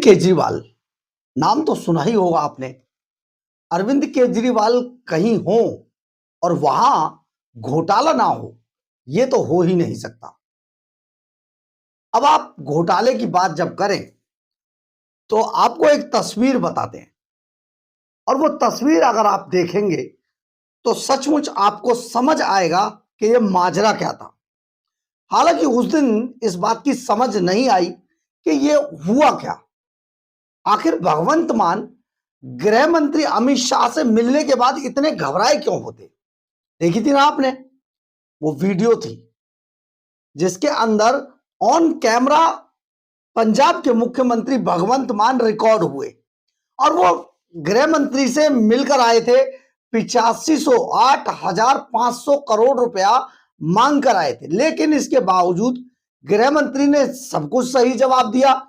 केजरीवाल नाम तो सुना ही होगा आपने। अरविंद केजरीवाल कहीं हो और वहां घोटाला ना हो, यह तो हो ही नहीं सकता। अब आप घोटाले की बात जब करें तो आपको एक तस्वीर बताते हैं और वो तस्वीर अगर आप देखेंगे तो सचमुच आपको समझ आएगा कि यह माजरा क्या था। हालांकि उस दिन इस बात की समझ नहीं आई कि यह हुआ क्या। आखिर भगवंत मान गृह मंत्री अमित शाह से मिलने के बाद इतने घबराए क्यों होते? देखी थी ना आपने वो वीडियो थी जिसके अंदर ऑन कैमरा पंजाब के मुख्यमंत्री भगवंत मान रिकॉर्ड हुए और वो गृह मंत्री से मिलकर आए थे। 8,500 करोड़ रुपया मांग कर आए थे, लेकिन इसके बावजूद गृह मंत्री ने सब कुछ सही जवाब दिया।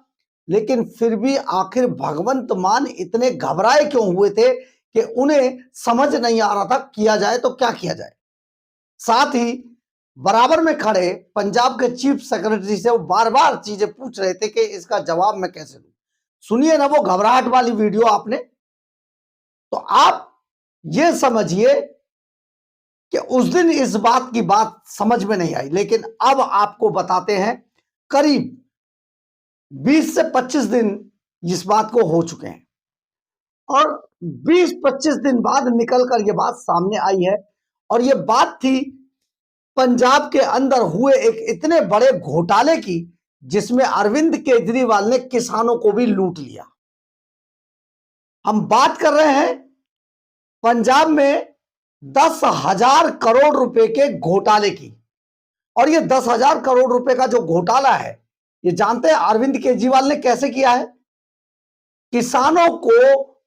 लेकिन फिर भी आखिर भगवंत मान इतने घबराए क्यों हुए थे कि उन्हें समझ नहीं आ रहा था किया जाए तो क्या किया जाए। साथ ही बराबर में खड़े पंजाब के चीफ सेक्रेटरी से वो बार बार चीजें पूछ रहे थे कि इसका जवाब मैं कैसे दूं। सुनिए ना वो घबराहट वाली वीडियो आपने, तो आप ये समझिए कि उस दिन इस बात की बात समझ में नहीं आई, लेकिन अब आपको बताते हैं करीब 20 से 25 दिन इस बात को हो चुके हैं और 20-25 दिन बाद निकलकर यह बात सामने आई है। और यह बात थी पंजाब के अंदर हुए एक इतने बड़े घोटाले की जिसमें अरविंद केजरीवाल ने किसानों को भी लूट लिया। हम बात कर रहे हैं पंजाब में 10,000 करोड़ रुपए के घोटाले की। और ये 10,000 करोड़ रुपए का जो घोटाला है, ये जानते हैं अरविंद केजरीवाल ने कैसे किया है? किसानों को,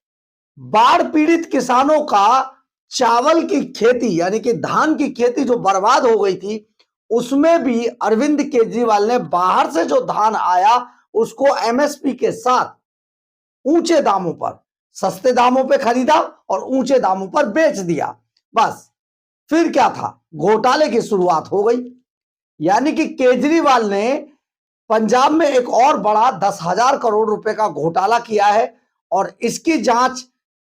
बाढ़ पीड़ित किसानों का चावल की खेती यानी कि धान की खेती जो बर्बाद हो गई थी, उसमें भी अरविंद केजरीवाल ने बाहर से जो धान आया उसको एमएसपी के साथ ऊंचे दामों पर, सस्ते दामों पे खरीदा और ऊंचे दामों पर बेच दिया। बस फिर क्या था, घोटाले की शुरुआत हो गई। यानी कि केजरीवाल ने पंजाब में एक और बड़ा 10,000 करोड़ रुपए का घोटाला किया है और इसकी जांच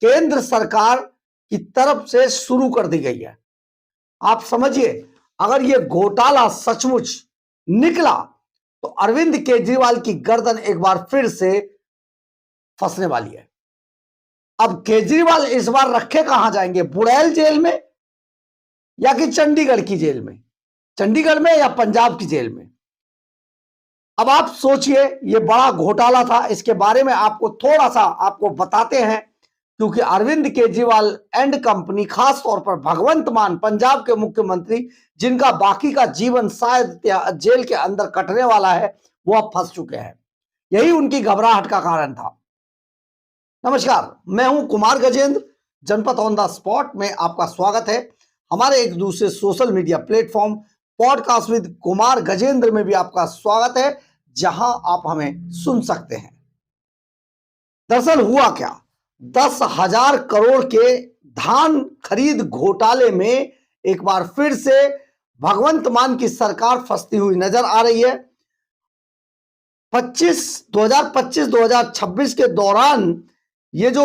केंद्र सरकार की तरफ से शुरू कर दी गई है। आप समझिए, अगर यह घोटाला सचमुच निकला तो अरविंद केजरीवाल की गर्दन एक बार फिर से फंसने वाली है। अब केजरीवाल इस बार रखे कहां जाएंगे, बुड़ैल जेल में या कि चंडीगढ़ की जेल में? चंडीगढ़ में या पंजाब की जेल में? अब आप सोचिए, यह बड़ा घोटाला था, इसके बारे में आपको थोड़ा सा आपको बताते हैं क्योंकि अरविंद केजरीवाल एंड कंपनी, खास तौर पर भगवंत मान पंजाब के मुख्यमंत्री, जिनका बाकी का जीवन शायद जेल के अंदर कटने वाला है, वो अब फंस चुके हैं। यही उनकी घबराहट का कारण था। नमस्कार, मैं हूं कुमार गजेंद्र। जनपद ऑन द स्पॉट में आपका स्वागत है। हमारे एक दूसरे social media platform podcast with Kumar Gajendra में भी आपका स्वागत है, जहां आप हमें सुन सकते हैं। दरअसल हुआ क्या, 10,000 करोड़ के धान खरीद घोटाले में एक बार फिर से भगवंत मान की सरकार फंसती हुई नजर आ रही है। 2025-2026 के दौरान ये जो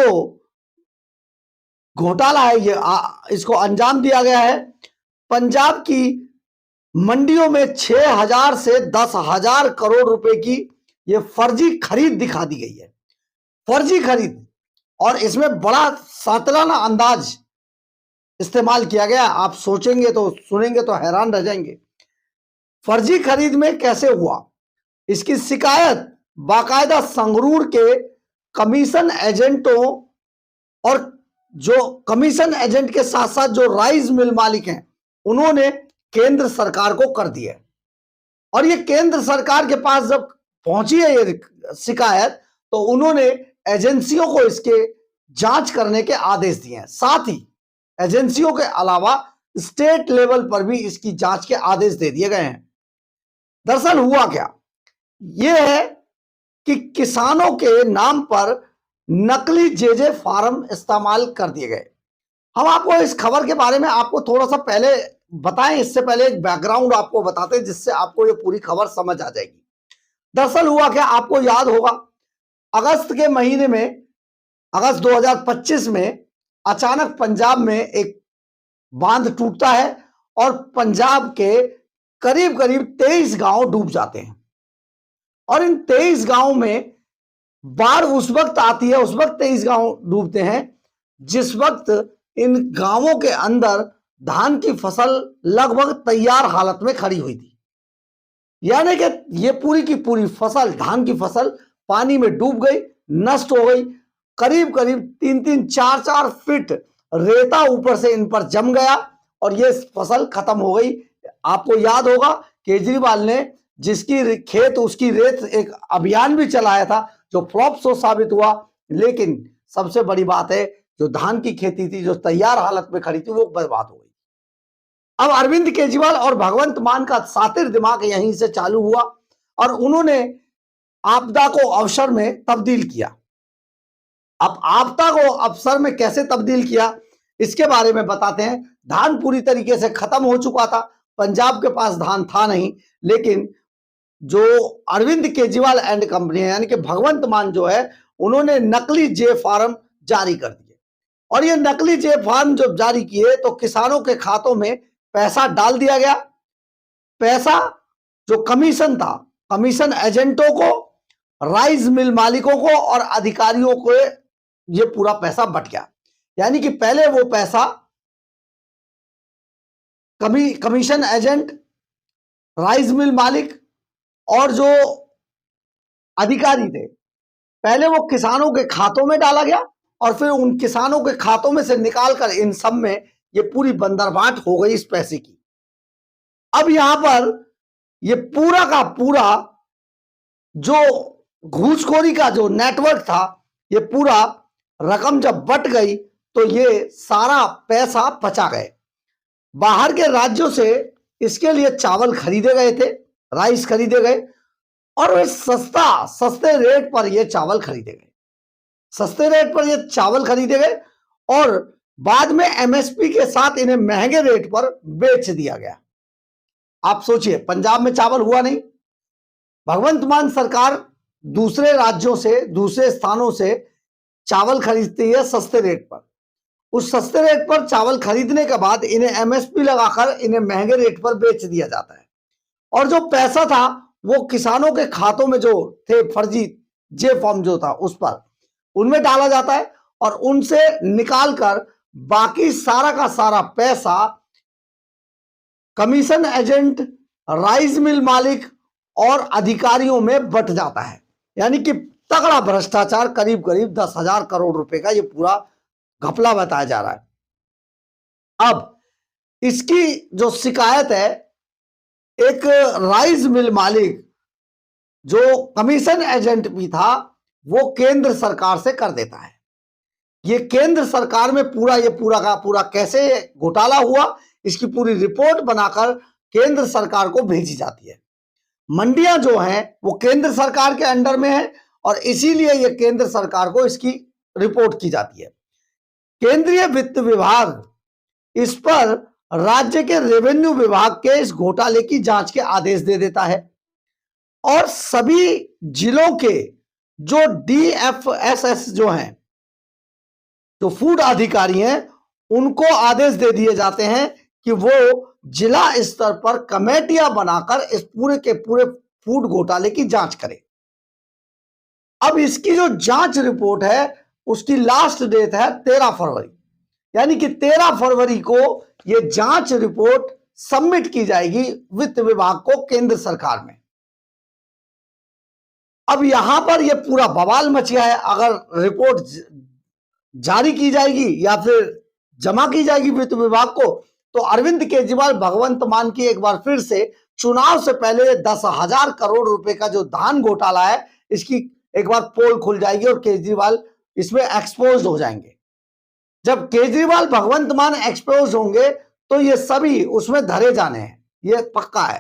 घोटाला है, ये इसको अंजाम दिया गया है। पंजाब की मंडियों में 6,000 से 10,000 करोड़ रुपए की ये फर्जी खरीद दिखा दी गई है। फर्जी खरीद, और इसमें बड़ा सातलाना अंदाज इस्तेमाल किया गया। आप सोचेंगे तो, सुनेंगे तो हैरान रह जाएंगे। फर्जी खरीद में कैसे हुआ, इसकी शिकायत बाकायदा संगरूर के कमीशन एजेंटों और जो कमीशन एजेंट के साथ साथ जो राइस मिल मालिक हैं, उन्होंने केंद्र सरकार को कर दी है। और ये केंद्र सरकार के पास जब पहुंची है ये शिकायत, तो उन्होंने एजेंसियों को इसके जांच करने के आदेश दिए हैं। साथ ही एजेंसियों के अलावा स्टेट लेवल पर भी इसकी जांच के आदेश दे दिए गए हैं। दरअसल हुआ क्या, यह है कि किसानों के नाम पर नकली जेजे फार्म इस्तेमाल कर दिए गए। हम आपको इस खबर के बारे में आपको थोड़ा सा पहले बताएं, इससे पहले एक बैकग्राउंड आपको बताते हैं जिससे आपको ये पूरी खबर समझ आ जाएगी। दरअसल हुआ क्या, आपको याद होगा अगस्त के महीने में, अगस्त 2025 में अचानक पंजाब में एक बांध टूटता है और पंजाब के करीब करीब 23 गांव डूब जाते हैं। और इन 23 गांव में बाढ़ उस वक्त आती है, उस वक्त 23 गांव डूबते हैं जिस वक्त इन गांवों के अंदर धान की फसल लगभग तैयार हालत में खड़ी हुई थी। यानी कि ये पूरी की पूरी फसल, धान की फसल पानी में डूब गई, नष्ट हो गई। करीब करीब 3-3, 4-4 फीट रेता ऊपर से इन पर जम गया और ये फसल खत्म हो गई। आपको याद होगा केजरीवाल ने जिसकी खेत उसकी रेत एक अभियान भी चलाया था जो फ्लॉप शो साबित हुआ। लेकिन सबसे बड़ी बात है, जो धान की खेती थी जो तैयार हालत में खड़ी थी वो बर्बाद हो गई। अब अरविंद केजरीवाल और भगवंत मान का सातिर दिमाग यहीं से चालू हुआ और उन्होंने आपदा को अवसर में तब्दील किया। अब आपदा को अवसर में कैसे तब्दील किया इसके बारे में बताते हैं। धान पूरी तरीके से खत्म हो चुका था, पंजाब के पास धान था नहीं, लेकिन जो अरविंद केजरीवाल एंड कंपनी है यानी कि भगवंत मान जो है, उन्होंने नकली जे फार्म जारी कर दिए। और ये नकली जे फार्म जब जारी किए तो किसानों के खातों में पैसा डाल दिया गया। पैसा जो कमीशन था, कमीशन एजेंटों को, राइस मिल मालिकों को और अधिकारियों को ये पूरा पैसा बट गया। यानी कि पहले वो पैसा कमीशन एजेंट, राइस मिल मालिक और जो अधिकारी थे, पहले वो किसानों के खातों में डाला गया और फिर उन किसानों के खातों में से निकालकर इन सब में ये पूरी बंदरबाट हो गई इस पैसे की। अब यहां पर ये पूरा का पूरा जो घूसखोरी का जो नेटवर्क था, ये पूरा रकम जब बट गई तो ये सारा पैसा बचा गए। बाहर के राज्यों से इसके लिए चावल खरीदे गए थे, राइस खरीदे गए और वे सस्ते रेट पर ये चावल खरीदे गए, सस्ते रेट पर ये चावल खरीदे गए और बाद में एमएसपी के साथ इन्हें महंगे रेट पर बेच दिया गया। आप सोचिए, पंजाब में चावल हुआ नहीं, भगवंत मान सरकार दूसरे राज्यों से, दूसरे स्थानों से चावल खरीदती है सस्ते रेट पर। उस सस्ते रेट पर चावल खरीदने के बाद इन्हें एमएसपी लगाकर इन्हें महंगे रेट पर बेच दिया जाता है और जो पैसा था वो किसानों के खातों में जो थे फर्जी जे फॉर्म जो था उस पर उनमें डाला जाता है और उनसे निकालकर बाकी सारा का सारा पैसा कमीशन एजेंट, राइस मिल मालिक और अधिकारियों में बट जाता है। यानी कि तगड़ा भ्रष्टाचार, करीब करीब 10,000 करोड़ रुपए का ये पूरा घपला बताया जा रहा है। अब इसकी जो शिकायत है, एक राइस मिल मालिक जो कमीशन एजेंट भी था वो केंद्र सरकार से कर देता है। ये केंद्र सरकार में ये पूरा का पूरा कैसे घोटाला हुआ इसकी पूरी रिपोर्ट बनाकर केंद्र सरकार को भेजी जाती है। मंडियां जो हैं वो केंद्र सरकार के अंडर में है और इसीलिए ये केंद्र सरकार को इसकी रिपोर्ट की जाती है। केंद्रीय वित्त विभाग इस पर राज्य के रेवेन्यू विभाग के इस घोटाले की जांच के आदेश दे देता है और सभी जिलों के जो डीएफएसएस जो हैं, जो फूड अधिकारी हैं, उनको आदेश दे दिए जाते हैं कि वो जिला स्तर पर कमेटियां बनाकर इस पूरे के पूरे फूड घोटाले की जांच करें। अब इसकी जो जांच रिपोर्ट है उसकी लास्ट डेट है 13 फरवरी, यानी कि 13 फरवरी को ये जांच रिपोर्ट सबमिट की जाएगी वित्त विभाग को केंद्र सरकार में। अब यहां पर ये पूरा बवाल मच गया है। अगर रिपोर्ट जारी की जाएगी या फिर जमा की जाएगी वित्त विभाग को तो अरविंद केजरीवाल, भगवंत मान की एक बार फिर से चुनाव से पहले 10,000 करोड़ रुपए का जो धान घोटाला है इसकी एक बार पोल खुल जाएगी और केजरीवाल इसमें एक्सपोज हो जाएंगे। जब केजरीवाल, भगवंत मान एक्सपोज होंगे तो ये सभी उसमें धरे जाने हैं, ये पक्का है।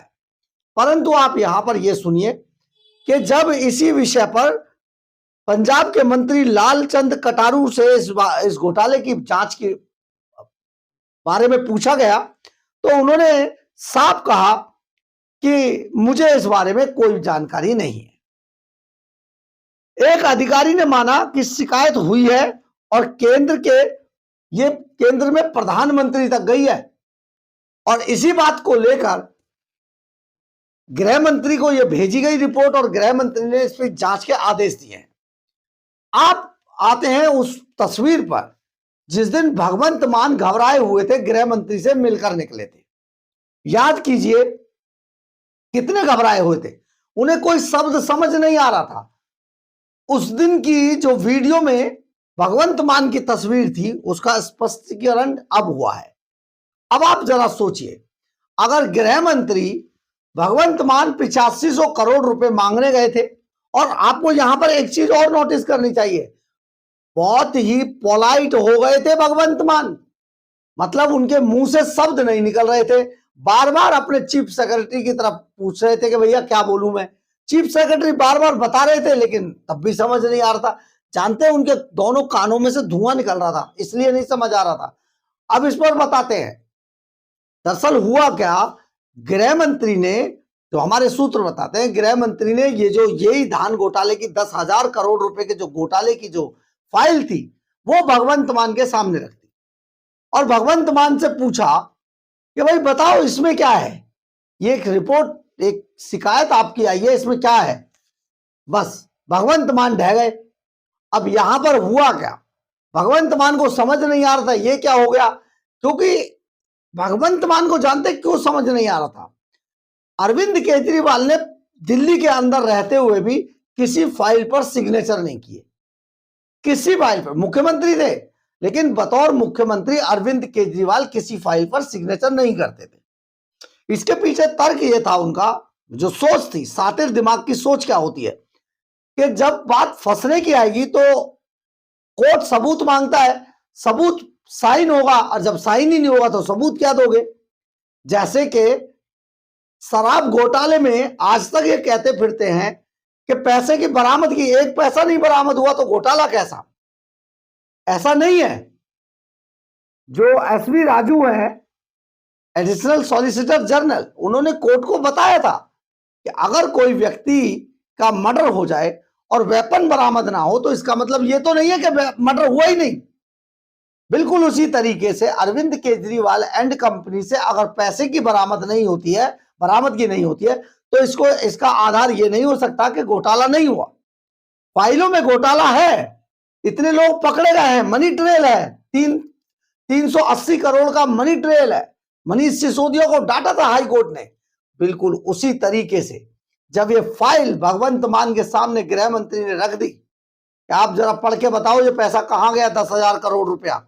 परंतु आप यहां पर ये सुनिए कि जब इसी विषय पर पंजाब के मंत्री लालचंद कटारू से इस घोटाले की जांच के बारे में पूछा गया तो उन्होंने साफ कहा कि मुझे इस बारे में कोई जानकारी नहीं है। एक अधिकारी ने माना कि शिकायत हुई है और केंद्र में प्रधानमंत्री तक गई है और इसी बात को लेकर गृह मंत्री को यह भेजी गई रिपोर्ट और गृह मंत्री ने इस पर जांच के आदेश दिए हैं। आप आते हैं उस तस्वीर पर जिस दिन भगवंत मान घबराए हुए थे, गृह मंत्री से मिलकर निकले थे। याद कीजिए कितने घबराए हुए थे, उन्हें कोई शब्द समझ नहीं आ रहा था। उस दिन की जो वीडियो में भगवंत मान की तस्वीर थी उसका स्पष्टीकरण अब हुआ है। अब आप जरा सोचिए, अगर गृह मंत्री भगवंत मान 8500 करोड़ रुपए मांगने गए थे, और आपको यहां पर एक चीज और नोटिस करनी चाहिए, बहुत ही पोलाइट हो गए थे भगवंत मान, मतलब उनके मुंह से शब्द नहीं निकल रहे थे। बार बार अपने चीफ सेक्रेटरी की तरफ पूछ रहे थे कि भैया क्या बोलूं मैं। चीफ सेक्रेटरी बार बार बता रहे थे लेकिन तब भी समझ नहीं आ रहा था। जानते हैं उनके दोनों कानों में से धुआं निकल रहा था, इसलिए नहीं समझ आ रहा था। अब इस पर बताते हैं दरअसल हुआ क्या। गृह मंत्री ने, जो हमारे सूत्र बताते हैं, गृह मंत्री ने यही धान घोटाले की 10,000 करोड़ रुपए के जो घोटाले की जो फाइल थी वो भगवंत मान के सामने रख दी और भगवंत मान से पूछा कि भाई बताओ इसमें क्या है, ये एक रिपोर्ट, एक शिकायत आपकी आई है, इसमें क्या है। बस भगवंत मान ढह गए। अब यहां पर हुआ क्या, भगवंत मान को समझ नहीं आ रहा था ये क्या हो गया, क्योंकि भगवंत मान को जानते क्यों समझ नहीं आ रहा था। अरविंद केजरीवाल ने दिल्ली के अंदर रहते हुए भी किसी फाइल पर सिग्नेचर नहीं किए, किसी फाइल पर। मुख्यमंत्री थे लेकिन बतौर मुख्यमंत्री अरविंद केजरीवाल किसी फाइल पर सिग्नेचर नहीं करते थे। इसके पीछे तर्क यह था, उनका जो सोच थी, सातिर दिमाग की सोच क्या होती है कि जब बात फंसने की आएगी तो कोर्ट सबूत मांगता है, सबूत साइन होगा, और जब साइन ही नहीं होगा तो सबूत क्या दोगे। जैसे कि शराब घोटाले में आज तक ये कहते फिरते हैं कि पैसे की बरामदगी, एक पैसा नहीं बरामद हुआ तो घोटाला कैसा। ऐसा नहीं है। जो एसवी राजू है, एडिशनल सॉलिसिटर जनरल, उन्होंने कोर्ट को बताया था कि अगर कोई व्यक्ति का मर्डर हो जाए और वेपन बरामद ना हो तो इसका मतलब ये तो नहीं है कि मर्डर हुआ ही नहीं। बिल्कुल उसी तरीके से अरविंद केजरीवाल एंड कंपनी से अगर पैसे की बरामदगी नहीं होती है तो इसका आधार ये नहीं हो सकता कि घोटाला नहीं हुआ। फाइलों में घोटाला है, इतने लोग पकड़े गए हैं, मनी ट्रेल है, 380 करोड़ का मनी ट्रेल है। मनीष सिसोदिया को डांटा था हाई कोर्ट ने। बिल्कुल उसी तरीके से जब ये फाइल भगवंत मान के सामने गृह मंत्री ने रख दी कि आप जरा पढ़ के बताओ ये पैसा कहां गया, 10,000 करोड़ रुपया।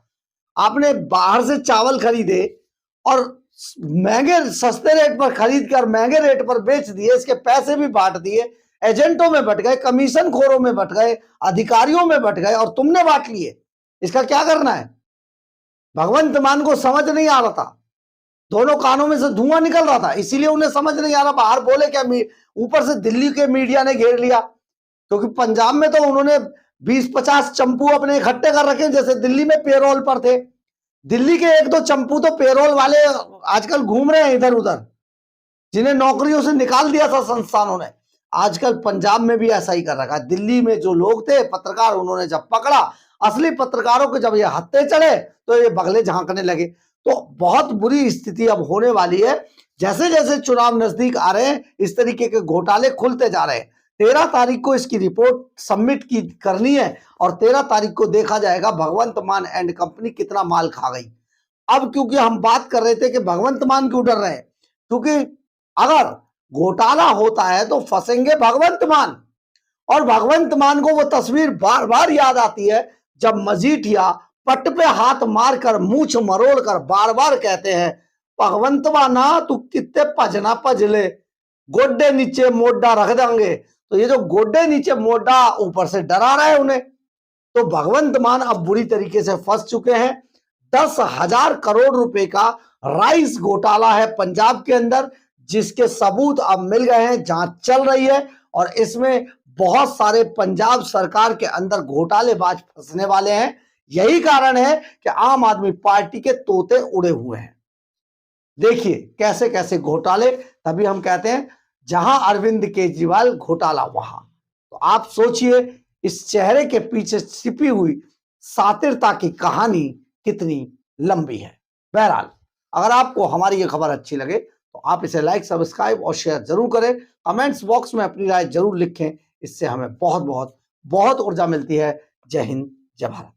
आपने बाहर से चावल खरीदे और महंगे सस्ते रेट पर खरीद कर महंगे रेट पर बेच दिए, इसके पैसे भी बांट दिए, एजेंटों में बट गए, कमीशन खोरों में बट गए, अधिकारियों में बट गए और तुमने बांट लिए। इसका क्या करना है। भगवंत मान को समझ नहीं आ रहा था, दोनों कानों में से धुआं निकल रहा था, इसीलिए उन्हें समझ नहीं आ रहा बाहर बोले क्या। ऊपर से दिल्ली के मीडिया ने घेर लिया, क्योंकि पंजाब में तो उन्होंने 20-50 चंपू अपने इकट्ठे कर रखे जैसे दिल्ली में पेरोल पर थे। दिल्ली के 1-2 चंपू तो पेरोल वाले आजकल घूम रहे हैं इधर उधर, जिन्हें नौकरियों से निकाल दिया था संस्थानों ने। आजकल पंजाब में भी ऐसा ही कर रखा है। दिल्ली में जो लोग थे पत्रकार, उन्होंने जब पकड़ा असली पत्रकारों के, जब ये हत्थे चढ़े तो ये बगले झांकने लगे। तो बहुत बुरी स्थिति अब होने वाली है। जैसे जैसे चुनाव नजदीक आ रहे हैं इस तरीके के घोटाले खुलते जा रहे हैं। 13 तारीख को इसकी रिपोर्ट सबमिट करनी है और 13 तारीख को देखा जाएगा भगवंत मान एंड कंपनी कितना माल खा गई। अब क्योंकि हम बात कर रहे थे कि भगवंत मान क्यों डर रहे हैं, क्योंकि अगर घोटाला होता है तो फंसेंगे भगवंत मान। और भगवंत मान को वो तस्वीर बार बार याद आती है जब मजीठिया पट पे हाथ मारकर मूछ मरोड़ कर बार बार कहते हैं, भगवंत माना तू कितने भजना भजले, गोड्डे नीचे मोडा रख देंगे। तो ये जो गोड्डे नीचे मोडा ऊपर से डरा रहा है उन्हें। तो भगवंत मान अब बुरी तरीके से फंस चुके हैं। 10,000 करोड़ रुपए का राइस घोटाला है पंजाब के अंदर, जिसके सबूत अब मिल गए हैं, जांच चल रही है और इसमें बहुत सारे पंजाब सरकार के अंदर घोटालेबाज फंसने वाले हैं। यही कारण है कि आम आदमी पार्टी के तोते उड़े हुए हैं। देखिए कैसे कैसे घोटाले, तभी हम कहते हैं जहां अरविंद केजरीवाल घोटाला वहां। तो आप सोचिए इस चेहरे के पीछे छिपी हुई सातिरता की कहानी कितनी लंबी है। बहरहाल, अगर आपको हमारी ये खबर अच्छी लगे तो आप इसे लाइक, सब्सक्राइब और शेयर जरूर करें। कमेंट्स बॉक्स में अपनी राय जरूर लिखें, इससे हमें बहुत बहुत बहुत ऊर्जा मिलती है। जय हिंद, जय भारत।